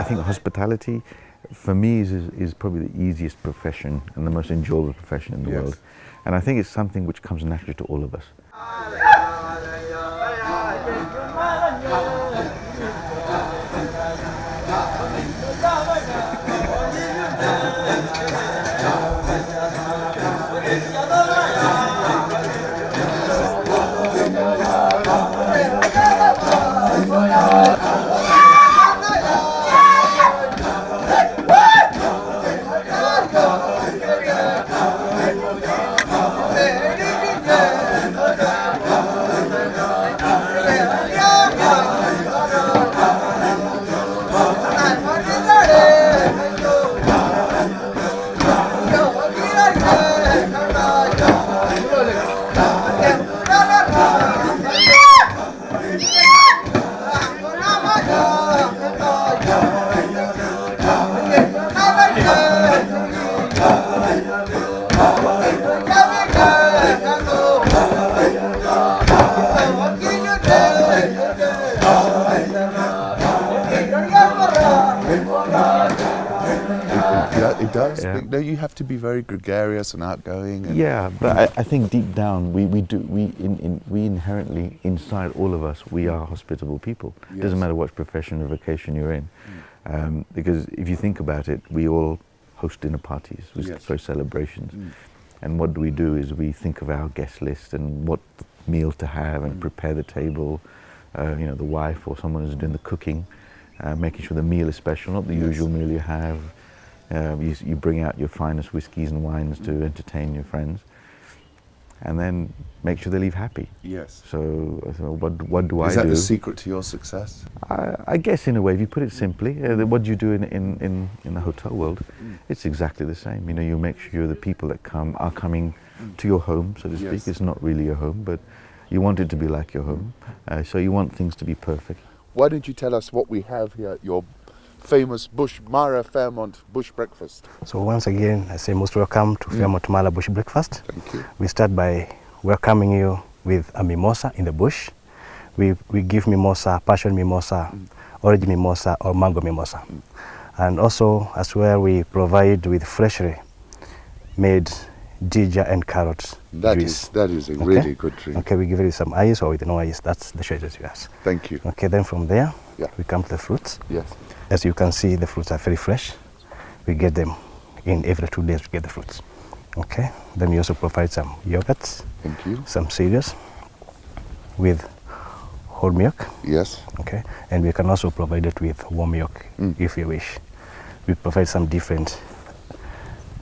think hospitality, for me, is probably the easiest profession and the most enjoyable profession in the world. And I think it's something which comes naturally to all of us. It does. Yeah. No, you have to be very gregarious and outgoing. And yeah, but I think deep down we inherently, inside all of us, we are hospitable people. Yes. It doesn't matter what profession or vocation you're in, because if you think about it, we all host dinner parties, we throw celebrations, and what do is we think of our guest list and what meals to have and prepare the table. You know, the wife or someone who's doing the cooking, making sure the meal is special, not the usual meal you have. You bring out your finest whiskies and wines to entertain your friends, and then make sure they leave happy. Yes. So what do I do? Is that the secret to your success? I guess in a way, if you put it simply, what do you do in the hotel world? It's exactly the same. You know, you make sure the people that come are coming to your home, so to speak. Yes. It's not really your home, but you want it to be like your home. So you want things to be perfect. Why don't you tell us what we have here at your famous Mara Fairmont bush breakfast? So once again, I say most welcome to Fairmont Mara bush breakfast. Thank you. We start by welcoming you with a mimosa in the bush. We give mimosa, passion mimosa, orange mimosa, or mango mimosa. And also, as well, we provide with freshly made ginger and carrot juice. That is a really good drink. Okay, we give it with some ice or with no ice. That's the choice that you ask. Thank you. Okay, then from there, we come to the fruits. Yes. As you can see, the fruits are very fresh. We get them in every 2 days. We get the fruits. Okay. Then we also provide some yogurts. Thank you. Some cereals with whole milk. Yes. Okay. And we can also provide it with warm milk if you wish. We provide some different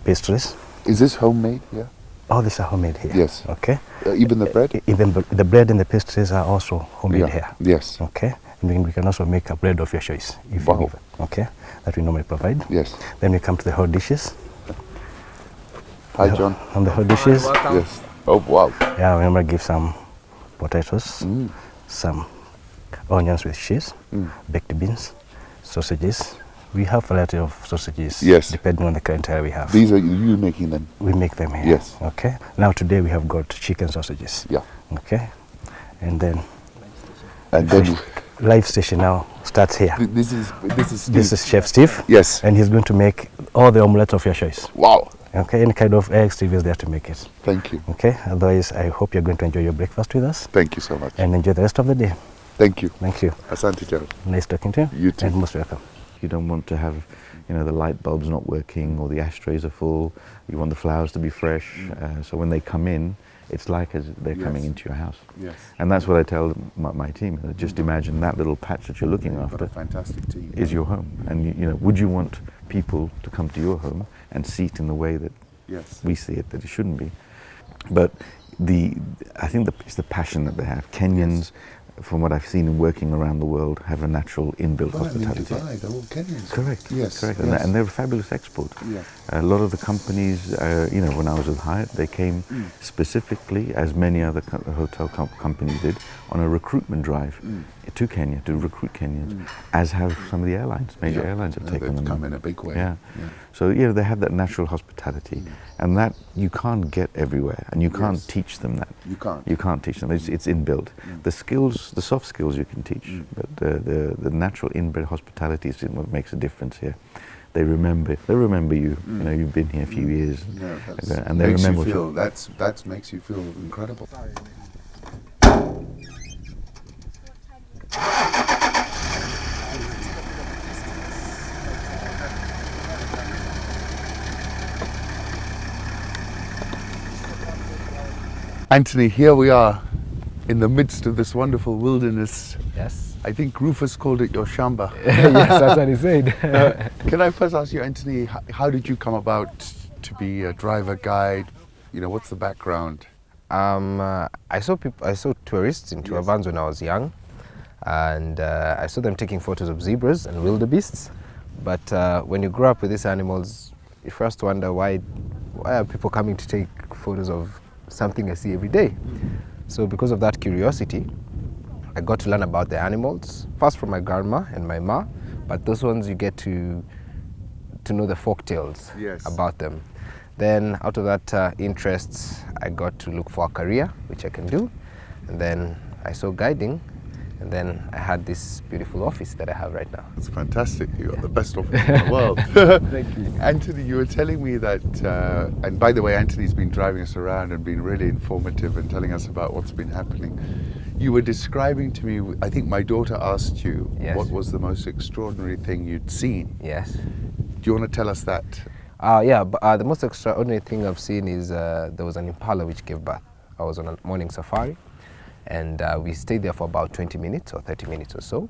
pastries. Is this homemade here? All these are homemade here. Yes. Okay. Even the bread? Even the bread and the pastries are also homemade here. Yes. Okay. And then we can also make a bread of your choice if you give it. Okay. That we normally provide. Yes. Then we come to the hot dishes. Hi, John. On the hot dishes. Yes. Oh, wow. Yeah, we normally give some potatoes, some onions with cheese, baked beans, sausages. We have a variety of sausages, depending on the clientele we have. These are you making them? We make them here. Yes. Okay. Now today we have got chicken sausages. Yeah. Okay. And then live station now starts here. This is Steve. This is Chef Steve. Yes. And he's going to make all the omelette of your choice. Wow. Okay. Any kind of egg, Steve is there to make it. Thank you. Okay. Otherwise, I hope you're going to enjoy your breakfast with us. Thank you so much. And enjoy the rest of the day. Thank you. Thank you. Asante, John. Nice talking to you. You too. And most welcome. You don't want to have, you know, the light bulbs not working or the ashtrays are full. You want the flowers to be fresh. So when they come in, it's like as they're coming into your house. Yes. And that's what I tell my team. Just imagine that little patch that you're looking after a fantastic team. Is your home. And you know, would you want people to come to your home and see it in the way that we see it, that it shouldn't be? But I think it's the passion that they have. Kenyans, from what I've seen in working around the world, have a natural inbuilt hospitality. They're all Kenyans. Correct. Yes. Correct. Yes. And they're a fabulous export. Yeah. A lot of the companies, you know, when I was with Hyatt, they came specifically, as many other hotel companies did, on a recruitment drive to Kenya to recruit Kenyans, as have some of the airlines. Major airlines have taken them. They've come in a big way. Yeah. So you know, they have that natural hospitality, and that you can't get everywhere, and you can't teach them that. You can't. You can't teach them. It's inbuilt. The skills the soft skills you can teach, but the natural inbred hospitality is what makes a difference here. They remember you. You know, you've been here a few years, and they remember. That makes you feel incredible. Anthony, here we are in the midst of this wonderful wilderness. Yes. I think Rufus called it your shamba. Yes, that's what he said. Can I first ask you, Anthony, how did you come about to be a driver guide? You know, what's the background? I saw tourists in tour vans when I was young, and I saw them taking photos of zebras and wildebeests. But when you grow up with these animals, you first wonder why are people coming to take photos of something I see every day? So because of that curiosity, I got to learn about the animals, first from my grandma and my ma, but those ones you get to know the folk tales about them. Then out of that interest, I got to look for a career, which I can do. And then I saw guiding, and then I had this beautiful office that I have right now. It's fantastic. You got the best office in the world. Thank you. Anthony, you were telling me that, and by the way, Anthony's been driving us around and been really informative and telling us about what's been happening. You were describing to me, I think my daughter asked you what was the most extraordinary thing you'd seen. Yes. Do you want to tell us that? The most extraordinary thing I've seen is there was an impala which gave birth. I was on a morning safari, and we stayed there for about 20 minutes or 30 minutes or so.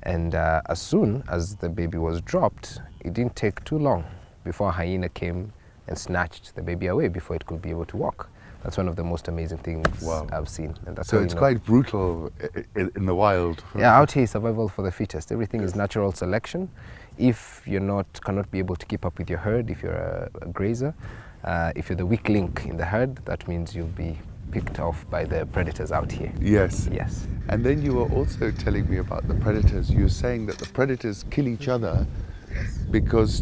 And as soon as the baby was dropped, it didn't take too long before a hyena came and snatched the baby away before it could be able to walk. That's one of the most amazing things I've seen. And that's so it's quite brutal in the wild. Yeah, out here is survival for the fittest. Everything is natural selection. If you cannot be able to keep up with your herd, if you're a grazer, if you're the weak link in the herd, that means you'll be picked off by the predators out here. Yes. Yes. And then you were also telling me about the predators. You were saying that the predators kill each other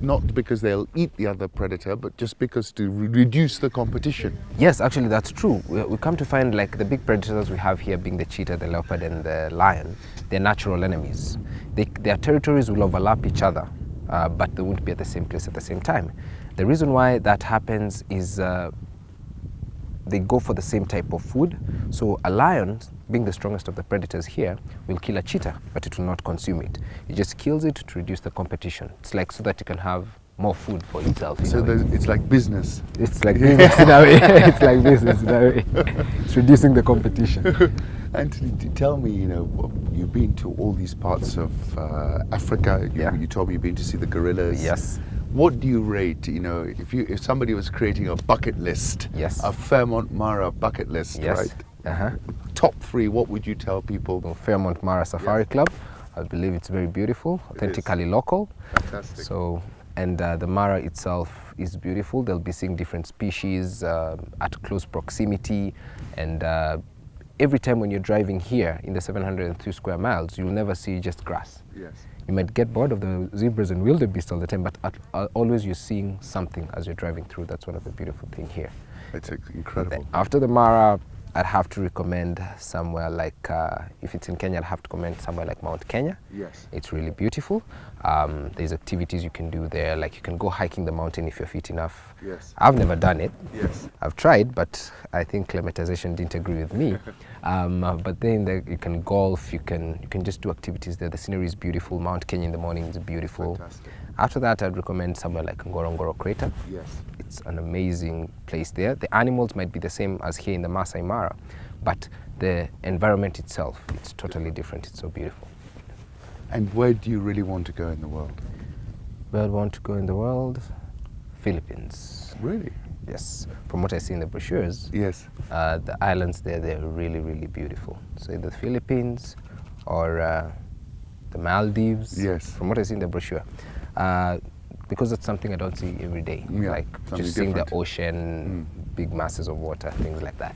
not because they'll eat the other predator, but just because to reduce the competition. Yes, actually that's true. We come to find, like, the big predators we have here being the cheetah, the leopard and the lion, they're natural enemies. Their territories will overlap each other, but they won't be at the same place at the same time. The reason why that happens is they go for the same type of food. So a lion, being the strongest of the predators here, will kill a cheetah, but it will not consume it. It just kills it to reduce the competition. It's like so that it can have more food for itself. So it's like business. It's like business in a way. It's like business in a way. It's reducing the competition. Anthony, tell me, you've been to all these parts of Africa. You told me you've been to see the gorillas. Yes. What do you rate, if somebody was creating a bucket list, a Fairmont Mara bucket list, right? Top 3, what would you tell people? Well, Fairmont Mara Safari Club, I believe it's very beautiful, authentically local. Fantastic. So, and the Mara itself is beautiful. They'll be seeing different species at close proximity, and every time when you're driving here in the 702 square miles, you'll never see just grass. Yes. You might get bored of the zebras and wildebeest all the time, but always you're seeing something as you're driving through. That's one of the beautiful things here. It's incredible. After the Mara, I'd have to recommend somewhere like, if it's in Kenya, I'd have to recommend somewhere like Mount Kenya. Yes. It's really beautiful. There's activities you can do there, like you can go hiking the mountain if you're fit enough. Yes. I've never done it. Yes. I've tried, but I think climatization didn't agree with me. But then you can golf, you can just do activities there. The scenery is beautiful. Mount Kenya in the morning is beautiful. Fantastic. After that, I'd recommend somewhere like Ngorongoro Crater. Yes. It's an amazing place there. The animals might be the same as here in the Masai Mara, but the environment itself, it's totally different. It's so beautiful. And where do you really want to go in the world? Where I want to go in the world? Philippines. Really? Yes. From what I see in the brochures, Yes. the islands there, they're really, really beautiful. So either the Philippines or the Maldives. Yes. From what I see in the brochure. Because that's something I don't see every day. Yeah, Like something just seeing different. the ocean, big masses of water, things like that.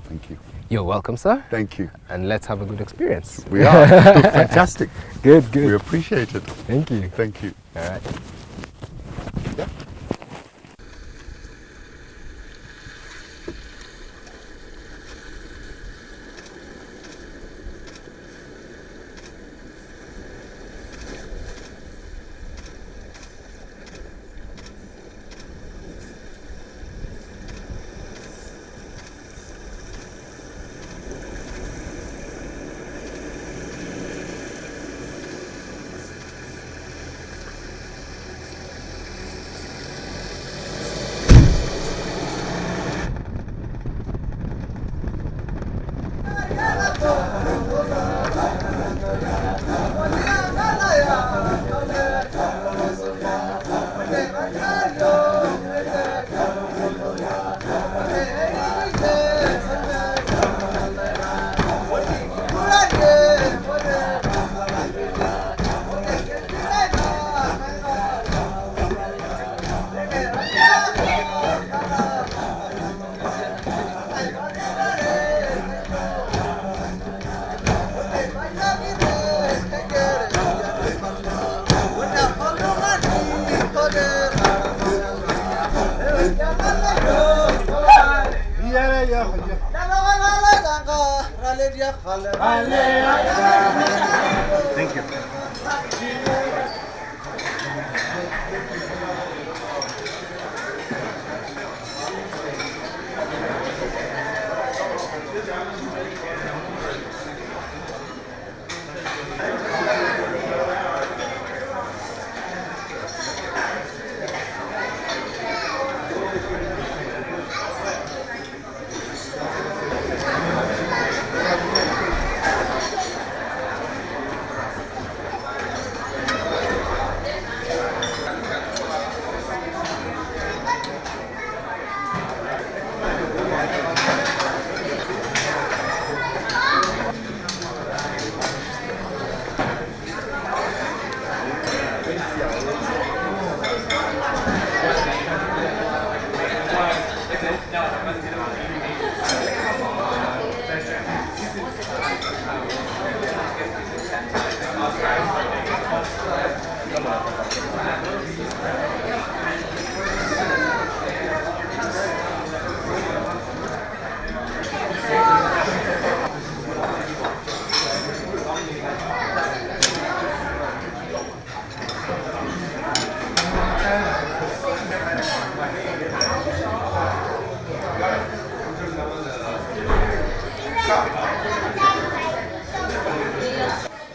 Thank you. You're welcome, sir. Thank you. And let's have a good experience. We are. Fantastic. Good, We appreciate it. Thank you. Thank you. All right. Yeah. Thank you.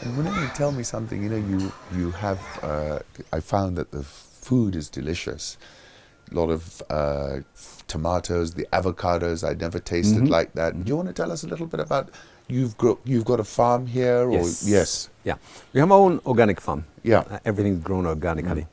And whenever you tell me something, you have, I found that the food is delicious. A lot of tomatoes, the avocados, I'd never tasted like that. Do you want to tell us a little bit about, you've got a farm here? Yes. Or, yes. Yeah. We have our own organic farm. Yeah. Everything's grown organically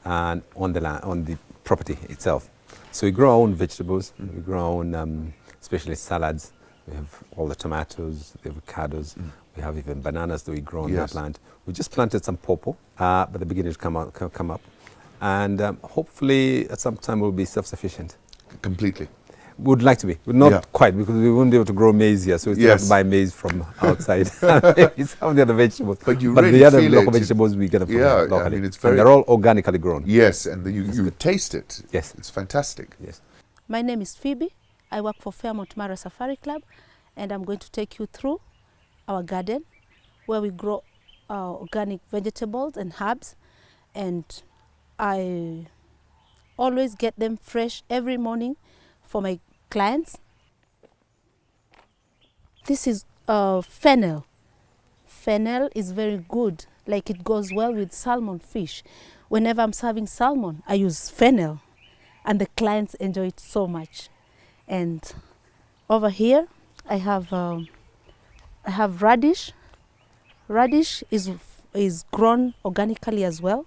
and on the land, on the property itself. So we grow our own vegetables, we grow our own especially salads. We have all the tomatoes, the avocados, we have even bananas that we grow on that land. We just planted some pawpaw, but the beginners come up. And hopefully at some time we'll be self-sufficient. Completely. Would like to be, but not quite, because we won't be able to grow maize here, so we still have to buy maize from outside. Maybe some of the other vegetables. But you but really the other feel local it. vegetables we get them from locally. I mean, it's and very, they're all organically grown. yes, and you taste it. Yes. It's fantastic. Yes. My name is Phoebe. I work for Fairmont Mara Safari Club, and I'm going to take you through our garden where we grow organic vegetables and herbs, and I always get them fresh every morning for my clients. This is fennel. Fennel is very good, like it goes well with salmon fish. Whenever I'm serving salmon, I use fennel, and the clients enjoy it so much. And over here, I have radish. Radish is grown organically as well,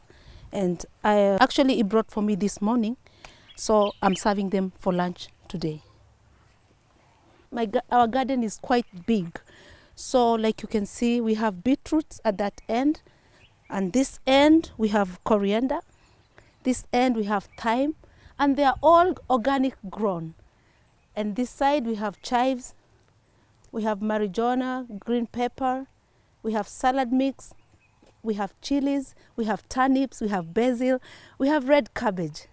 and he brought for me this morning, so I'm serving them for lunch today. Our garden is quite big, so like you can see, we have beetroots at that end, and this end we have coriander, this end we have thyme, and they are all organic grown. And this side we have chives, we have marijuana, green pepper, we have salad mix, we have chilies, we have turnips, we have basil, we have red cabbage,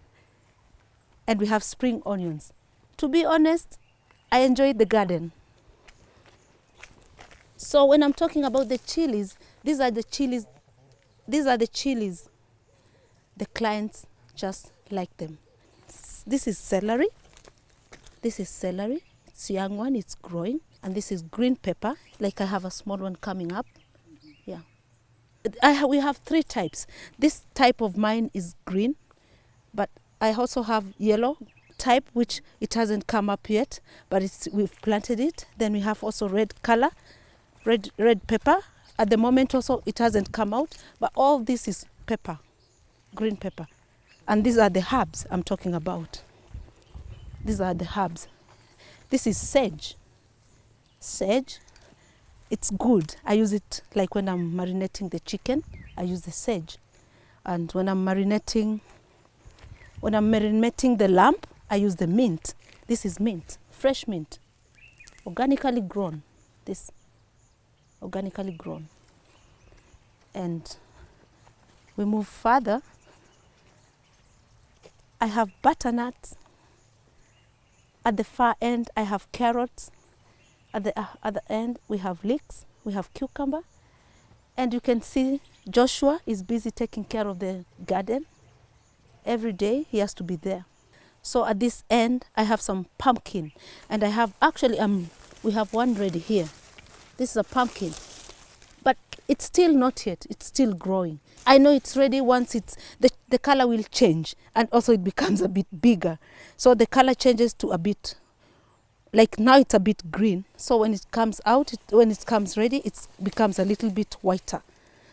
and we have spring onions. To be honest, I enjoyed the garden. So when I'm talking about the chilies, these are the chilies. The clients just like them. This is celery. This is celery. It's a young one, it's growing. And this is green pepper, like I have a small one coming up. Yeah. We have three types. This type of mine is green, but I also have yellow type, which it hasn't come up yet, but we've planted it. Then we have also red color, red pepper. At the moment also it hasn't come out, but all this is pepper, green pepper. And these are the herbs I'm talking about. These are the herbs. This is sage. Sage, it's good. I use it like when I'm marinating the chicken, I use the sage. And when I'm marinating the lamb, I use the mint. This is mint, fresh mint, organically grown. This, organically grown. And we move further. I have butternuts. At the far end, I have carrots. At the end, we have leeks, we have cucumber, and you can see Joshua is busy taking care of the garden. Every day he has to be there. So at this end, I have some pumpkin, and I have actually we have one ready here. This is a pumpkin, but it's still not yet. It's still growing. I know it's ready once the color will change, and also it becomes a bit bigger. So the color changes to a bit, like now it's a bit green. So when it comes out, when it comes ready, it becomes a little bit whiter.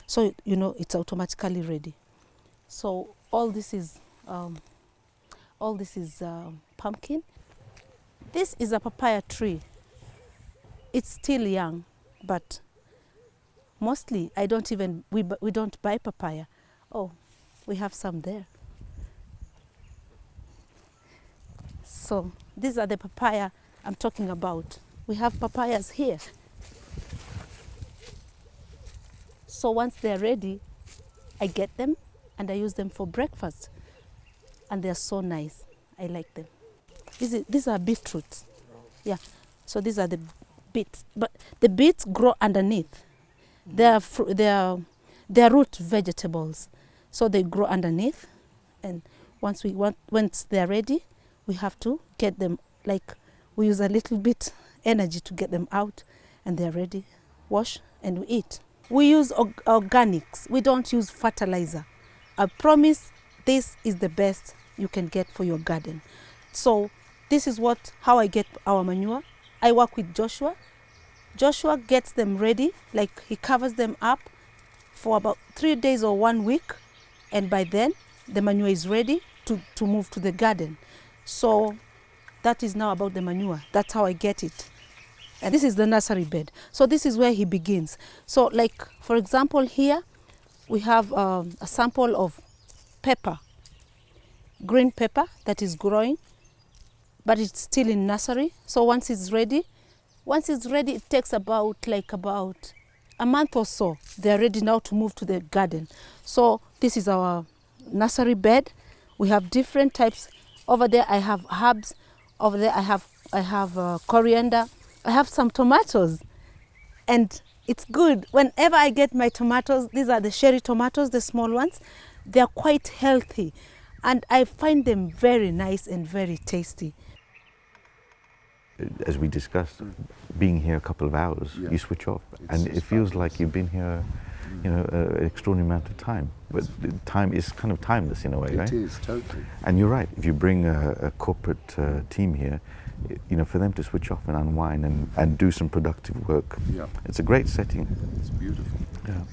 So you know it's automatically ready. So all this is pumpkin. This is a papaya tree. It's still young, but mostly we don't buy papaya. Oh, we have some there. So these are the papaya I'm talking about. We have papayas here. So once they're ready, I get them and I use them for breakfast. And they're so nice. I like them. These are beetroots. Yeah. So these are the beets. But the beets grow underneath. They are root vegetables. So they grow underneath. And once they're ready, we have to get them, like we use a little bit energy to get them out, and they're ready. Wash and we eat. We use organics. We don't use fertilizer. I promise this is the best you can get for your garden. So this is how I get our manure. I work with Joshua. Joshua gets them ready, like he covers them up for about 3 days or 1 week, and by then the manure is ready to move to the garden. So that is now about the manure. That's how I get it. And this is the nursery bed. So this is where he begins. So like, for example, here we have a sample of pepper, green pepper that is growing, but it's still in nursery. So once it's ready, it takes about a month or so. They're ready now to move to the garden. So this is our nursery bed. We have different types. Over there I have herbs. Over there I have coriander. I have some tomatoes, and it's good. Whenever I get my tomatoes, these are the cherry tomatoes, the small ones. They're quite healthy, and I find them very nice and very tasty. As we discussed, being here a couple of hours, you switch off, and it feels like you've been here, an extraordinary amount of time. But the time is kind of timeless in a way, right? It is, totally. And you're right. If you bring a corporate team here, for them to switch off and unwind and do some productive work, it's a great setting. It's beautiful. Yeah.